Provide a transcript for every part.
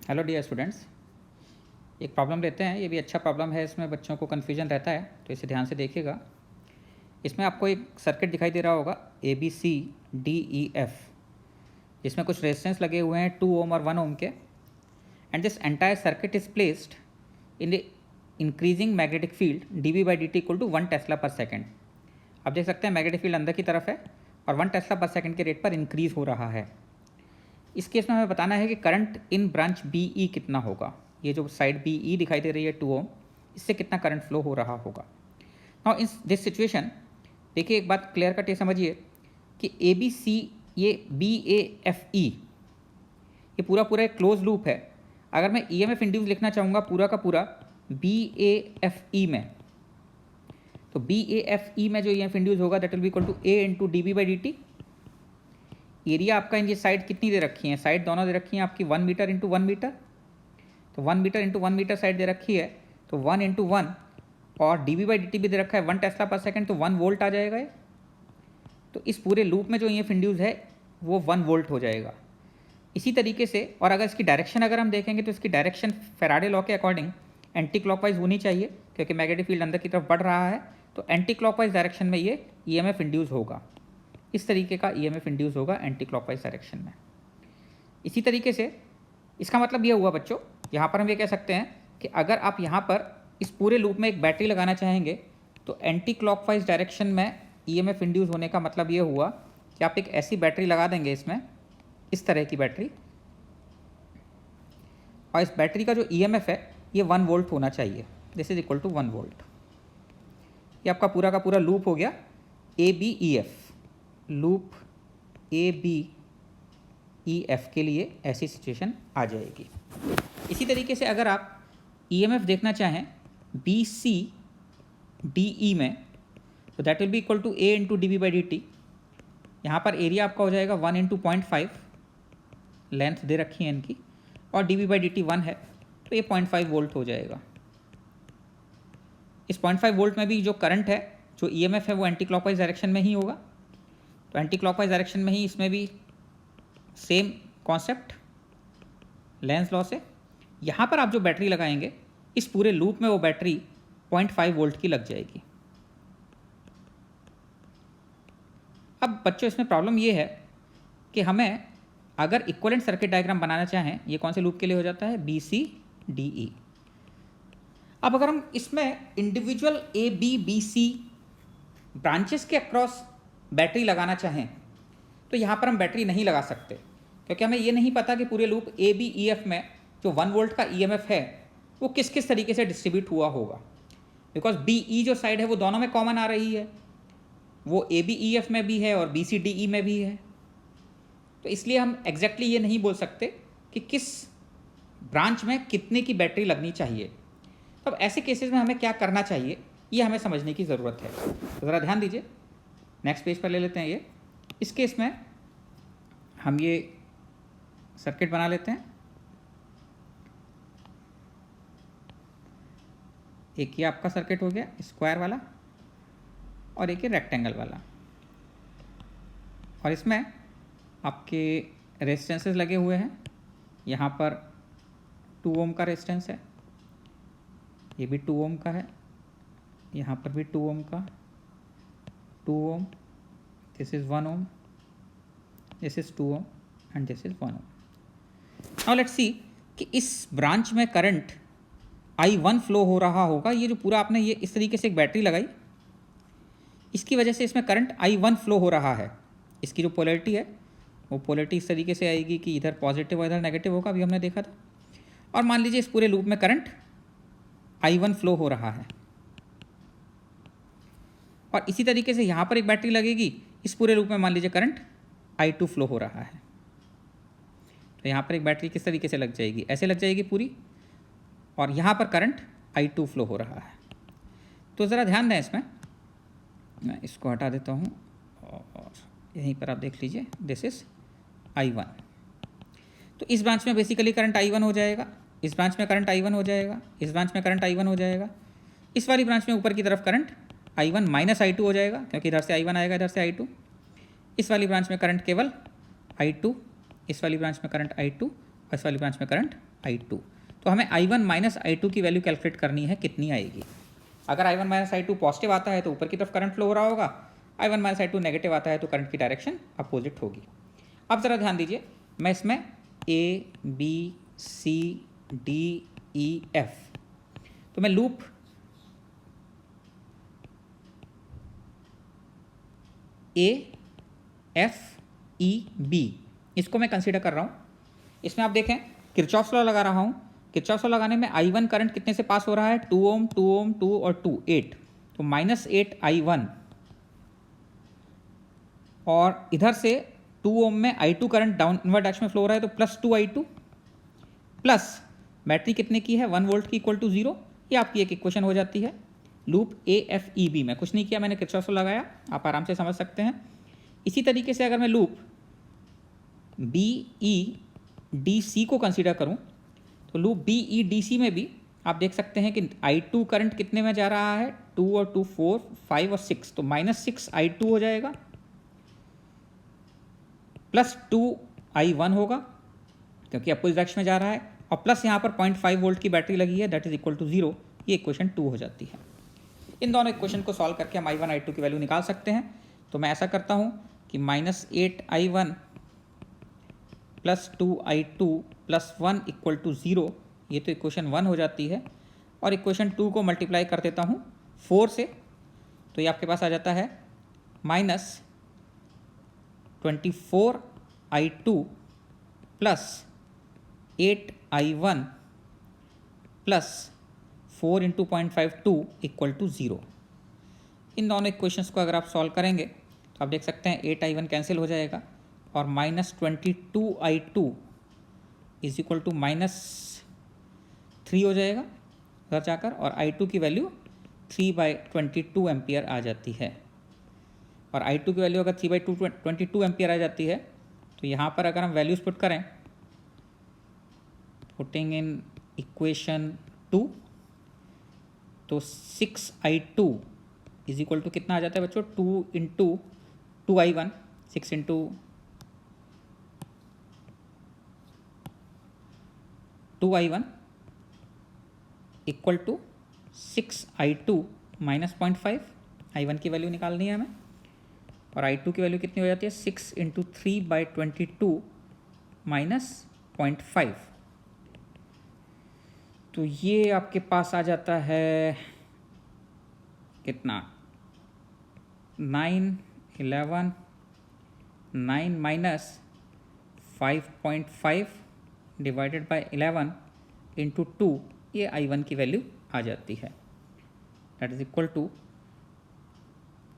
Hello dear students, एक problem लेते हैं। ये भी अच्छा प्रॉब्लम है, इसमें बच्चों को कन्फ्यूजन रहता है, तो इसे ध्यान से देखिएगा। इसमें आपको एक सर्किट दिखाई दे रहा होगा ABCDEF, जिसमें कुछ रेजिस्टेंस लगे हुए हैं 2 ओम और 1 ओम के। And this entire circuit is placed in the increasing magnetic field dV/dt equal to 1 tesla per second. आप देख सकते हैं मैग्नेटिक फील्ड अंदर की तरफ है और 1 टेस्ला पर सेकेंड के रेट पर इंक्रीज हो रहा है। इस केस में हमें बताना है कि करंट इन ब्रांच BE कितना होगा। ये जो साइड BE दिखाई दे रही है 2 ओम, इससे कितना करंट फ्लो हो रहा होगा। नाउ इन दिस सिचुएशन देखिए, एक बात क्लियर कट ये समझिए कि ABC ये BAFE ये पूरा एक क्लोज लूप है। अगर मैं EMF इंड्यूस लिखना चाहूँगा पूरा का पूरा BAFE में, तो BAFE में जो EMF इंड्यूस होगा that will be equal to A into dV/dt। Area आपका इन ये साइड कितनी दे रखी है, साइड दोनों दे रखी हैं आपकी 1 मीटर इंटू 1 मीटर। तो 1 मीटर इंटू 1 मीटर साइड दे रखी है, तो 1 इंटू 1 और dV/dt भी दे रखा है 1 टेस्ला पर सेकेंड, तो 1 वोल्ट आ जाएगा ये। तो इस पूरे लूप में जो EMF इंड्यूस है वो 1 वोल्ट हो जाएगा। इसी तरीके से, और अगर इसकी डायरेक्शन अगर हम देखेंगे तो इसकी डायरेक्शन फैराडे लॉ के अकॉर्डिंग एंटी क्लॉकवाइज होनी चाहिए, क्योंकि मैग्नेटिक फील्ड अंदर की तरफ बढ़ रहा है। तो एंटी क्लॉकवाइज डायरेक्शन में ये EMF इंड्यूस होगा। इस तरीके का EMF इंड्यूस होगा एंटी क्लॉकवाइज डायरेक्शन में। इसी तरीके से इसका मतलब ये हुआ बच्चों, यहाँ पर हम ये कह सकते हैं कि अगर आप यहाँ पर इस पूरे लूप में एक बैटरी लगाना चाहेंगे तो एंटी क्लॉकवाइज डायरेक्शन में EMF इंड्यूस होने का मतलब ये हुआ कि आप एक ऐसी बैटरी लगा देंगे इसमें, इस तरह की बैटरी, और इस बैटरी का जो EMF है ये 1 वोल्ट होना चाहिए। This is equal to 1 volt. ये आपका पूरा का पूरा लूप हो गया ABEF। लूप ABEF के लिए ऐसी सिचुएशन आ जाएगी। इसी तरीके से अगर आप EMF देखना चाहें BCDE में, तो that will be equal to A into dV/dt। यहाँ पर एरिया आपका हो जाएगा 1 इंटू 0.5, लेंथ दे रखी है इनकी, और dV/dt 1 है, तो ये 0.5 वोल्ट हो जाएगा। इस 0.5 वोल्ट में भी जो करंट है, जो EMF है, वो एंटी क्लॉकवाइज डायरेक्शन में ही होगा। तो एंटी क्लॉकवाइज डायरेक्शन में ही इसमें भी सेम कॉन्सेप्ट लेंस लॉ से। यहाँ पर आप जो बैटरी लगाएंगे इस पूरे लूप में वो बैटरी 0.5 वोल्ट की लग जाएगी। अब बच्चों इसमें प्रॉब्लम ये है कि हमें अगर इक्विवेलेंट सर्किट डायग्राम बनाना चाहें, ये कौन से लूप के लिए हो जाता है, BCDE। अब अगर हम इसमें इंडिविजुअल ABBC ब्रांचेस के अक्रॉस बैटरी लगाना चाहें तो यहाँ पर हम बैटरी नहीं लगा सकते, क्योंकि हमें ये नहीं पता कि पूरे लूप ABEF में जो 1 वोल्ट का EMF है वो किस किस तरीके से डिस्ट्रीब्यूट हुआ होगा। बिकॉज BE जो साइड है वो दोनों में कॉमन आ रही है, वो ABEF में भी है और BCDE में भी है। तो इसलिए हम एग्जैक्टली ये नहीं बोल सकते कि किस ब्रांच में कितने की बैटरी लगनी चाहिए। तो अब ऐसे केसेस में हमें क्या करना चाहिए ये हमें समझने की ज़रूरत है। तो ज़रा ध्यान दीजिए, नेक्स्ट पेज पर ले लेते हैं ये। इस केस में हम ये सर्किट बना लेते हैं। एक ये आपका सर्किट हो गया स्क्वायर वाला, और एक ये रेक्टेंगल वाला, और इसमें आपके रेजिस्टेंसेस लगे हुए हैं। यहाँ पर 2 ओम का रेजिस्टेंस है, ये भी 2 ओम का है, यहाँ पर भी 2 ओम का, 2 ohm, this is 1 ohm, this is 2 ohm and this is 1 ohm. Now let's see कि इस ब्रांच में करंट I1 फ्लो हो रहा होगा। ये जो पूरा आपने ये इस तरीके से एक बैटरी लगाई, इसकी वजह से इसमें करंट I1 फ्लो हो रहा है। इसकी जो पोलैरिटी है वो पोलैरिटी इस तरीके से आएगी कि इधर पॉजिटिव और इधर नेगेटिव होगा, अभी हमने देखा था। और मान लीजिए इस पूरे लूप में करंट I1 फ्लो हो रहा है, और इसी तरीके से यहाँ पर एक बैटरी लगेगी, इस पूरे लूप में मान लीजिए करंट I2 फ्लो हो रहा है। तो यहाँ पर एक बैटरी किस तरीके से लग जाएगी, ऐसे लग जाएगी पूरी, और यहाँ पर करंट I2 फ्लो हो रहा है। तो ज़रा ध्यान दें इसमें, मैं इसको हटा देता हूँ और यहीं पर आप देख लीजिए, दिस इज I1। तो इस ब्रांच में बेसिकली करंट I1 हो जाएगा, इस ब्रांच में करंट I1 हो जाएगा, इस ब्रांच में करंट I1 हो जाएगा, इस वाली ब्रांच में ऊपर की तरफ करंट I1 माइनस I2 हो जाएगा, क्योंकि इधर से I1 आएगा, इधर से I2। इस वाली ब्रांच में करंट केवल I2, इस वाली ब्रांच में करंट I2, और इस वाली ब्रांच में करंट I2। तो हमें I1 माइनस I2 की वैल्यू कैलकुलेट करनी है, कितनी आएगी। अगर I1 माइनस I2 पॉजिटिव आता है तो ऊपर की तरफ करंट फ्लो हो रहा होगा, I1 माइनस I2 नेगेटिव आता है तो करंट की डायरेक्शन अपोजिट होगी। अब ज़रा ध्यान दीजिए, मैं इसमें A B C D E F, तो मैं loop A F E B इसको मैं कंसीडर कर रहा हूँ। इसमें आप देखें किरचॉफ्स लॉ लगा रहा हूँ। किरचॉफ्स लॉ लगाने में I1 करंट कितने से पास हो रहा है, 2 ओम 2 ओम 2 और 2 8, तो -8 I1, और इधर से 2 ओम में I2 करंट डाउनवर्ड डायरेक्शन में फ्लो हो रहा है तो +2 I2, प्लस बैटरी कितने की है 1 वोल्ट की इक्वल टू 0। ये आपकी एक इक्वेशन हो जाती है। लूप AFEB में कुछ नहीं किया, मैंने किरचॉफ लॉ लगाया, आप आराम से समझ सकते हैं। इसी तरीके से अगर मैं लूप BEDC को कंसीडर करूं तो लूप BEDC में भी आप देख सकते हैं कि I2 करंट कितने में जा रहा है, 2 और 2 4 5 और 6, तो -6 I2 हो जाएगा, +2 I1 होगा क्योंकि अपोजिट डायरेक्शन में जा रहा है, और प्लस यहाँ पर 0.5 वोल्ट की बैटरी लगी है, दैट इज इक्वल टू 0। ये इक्वेशन 2 हो जाती है। इन दोनों इक्वेशन को सॉल्व करके हम I1 I2 की वैल्यू निकाल सकते हैं। तो मैं ऐसा करता हूँ कि -8 I1 +2 I2 +1 इक्वल टू 0, ये तो इक्वेशन 1 हो जाती है, और इक्वेशन 2 को मल्टीप्लाई कर देता हूँ 4 से, तो ये आपके पास आ जाता है -24 I2 +8 I1 +4 × 0.52 इक्वल टू 0। इन दोनों इक्वेशंस को अगर आप सॉल्व करेंगे तो आप देख सकते हैं 8 I1 कैंसिल हो जाएगा, और -22 I2 इज इक्वल टू -3 हो जाएगा घर जाकर, और I2 की वैल्यू 3/22 एम्पियर आ जाती है। और I2 की वैल्यू अगर 3/22 एम्पियर आ जाती है तो यहाँ पर अगर हम वैल्यूज पुट करें, पुटिंग इन इक्वेशन 2, तो 6 I2 इज इक्वल टू कितना आ जाता है बच्चों, 2 × 2 I1, 6 × 2 I1 equal to 6 I2 -0.5। I1 की वैल्यू निकालनी है हमें, और I2 की वैल्यू कितनी हो जाती है, 6 × 3/22 -0.5। तो ये आपके पास आ जाता है कितना, 9 11 9 -5.5 डिवाइडेड बाय 11 × 2, ये I1 की वैल्यू आ जाती है, that is equal to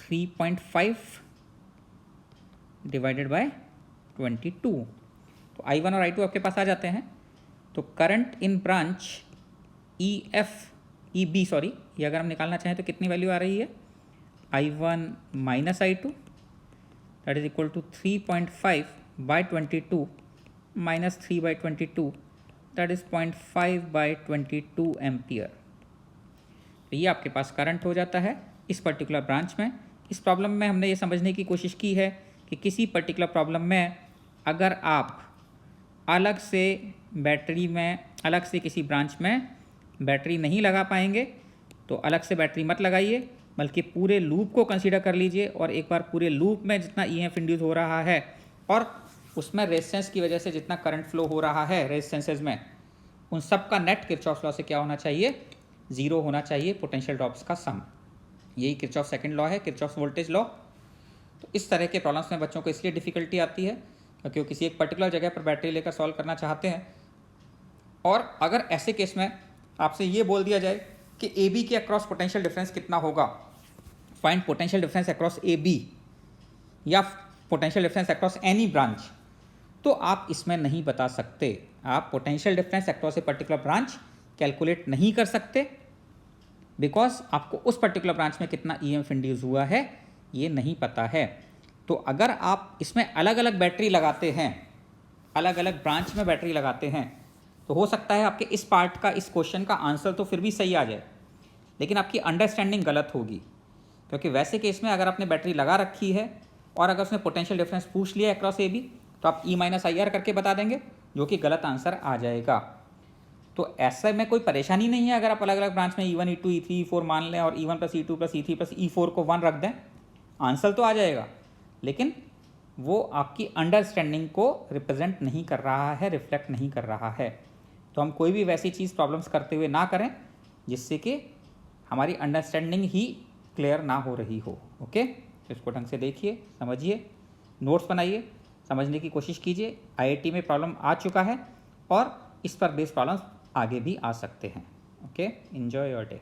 3.5 divided by 22। तो I1 और I2 आपके पास आ जाते हैं। तो current in branch EB sorry, ये अगर हम निकालना चाहें तो कितनी वैल्यू आ रही है, I1 minus I2, that is equal to 3.5/22 -3/22, that is 0.5/22 ampere. तो ये आपके पास करंट हो जाता है इस पर्टिकुलर ब्रांच में। इस प्रॉब्लम में हमने ये समझने की कोशिश की है कि किसी पर्टिकुलर प्रॉब्लम में अगर आप अलग से बैटरी में, अलग से किसी ब्रांच में बैटरी नहीं लगा पाएंगे तो अलग से बैटरी मत लगाइए, बल्कि पूरे लूप को कंसीडर कर लीजिए, और एक बार पूरे लूप में जितना EMF इंड्यूस हो रहा है और उसमें रेजिस्टेंस की वजह से जितना करंट फ्लो हो रहा है रेजिस्टेंसेज में, उन सब का नेट किरचॉफ लॉ से क्या होना चाहिए, 0 होना चाहिए, पोटेंशियल ड्रॉप्स का सम। यही किरचॉफ सेकंड लॉ है, किरचॉफ वोल्टेज लॉ। तो इस तरह के प्रॉब्लम्स में बच्चों को इसलिए डिफ़िकल्टी आती है क्योंकि वो किसी एक पर्टिकुलर जगह पर बैटरी लेकर सॉल्व करना चाहते हैं, और अगर ऐसे केस में आपसे ये बोल दिया जाए कि AB के अक्रॉस पोटेंशियल डिफरेंस कितना होगा, find potential difference across AB या potential difference across any branch, तो आप इसमें नहीं बता सकते। आप potential difference across a particular branch calculate नहीं कर सकते, बिकॉज आपको उस पर्टिकुलर ब्रांच में कितना EMF इंड्यूस हुआ है ये नहीं पता है। तो अगर आप इसमें अलग अलग बैटरी लगाते हैं, अलग अलग ब्रांच में बैटरी लगाते हैं, तो हो सकता है आपके इस पार्ट का, इस क्वेश्चन का आंसर तो फिर भी सही आ जाए, लेकिन आपकी अंडरस्टैंडिंग गलत होगी। क्योंकि वैसे केस में अगर आपने बैटरी लगा रखी है और अगर उसने पोटेंशियल डिफरेंस पूछ लिया अक्रॉस AB, तो आप E - IR करके बता देंगे, जो कि गलत आंसर आ जाएगा। तो ऐसा में कोई परेशानी नहीं है अगर आप अलग अलग ब्रांच में E1 E2 E3 E4 मान लें और E1 plus E2 plus E3 plus E4 को 1 रख दें, आंसर तो आ जाएगा, लेकिन वो आपकी अंडरस्टैंडिंग को रिप्रेजेंट नहीं कर रहा है, रिफ्लेक्ट नहीं कर रहा है। तो हम कोई भी वैसी चीज़ प्रॉब्लम्स करते हुए ना करें जिससे कि हमारी अंडरस्टैंडिंग ही क्लियर ना हो रही हो। ओके, तो इसको ढंग से देखिए, समझिए, नोट्स बनाइए, समझने की कोशिश कीजिए। IIT में प्रॉब्लम आ चुका है और इस पर बेस्ड प्रॉब्लम्स आगे भी आ सकते हैं। Okay, enjoy your day.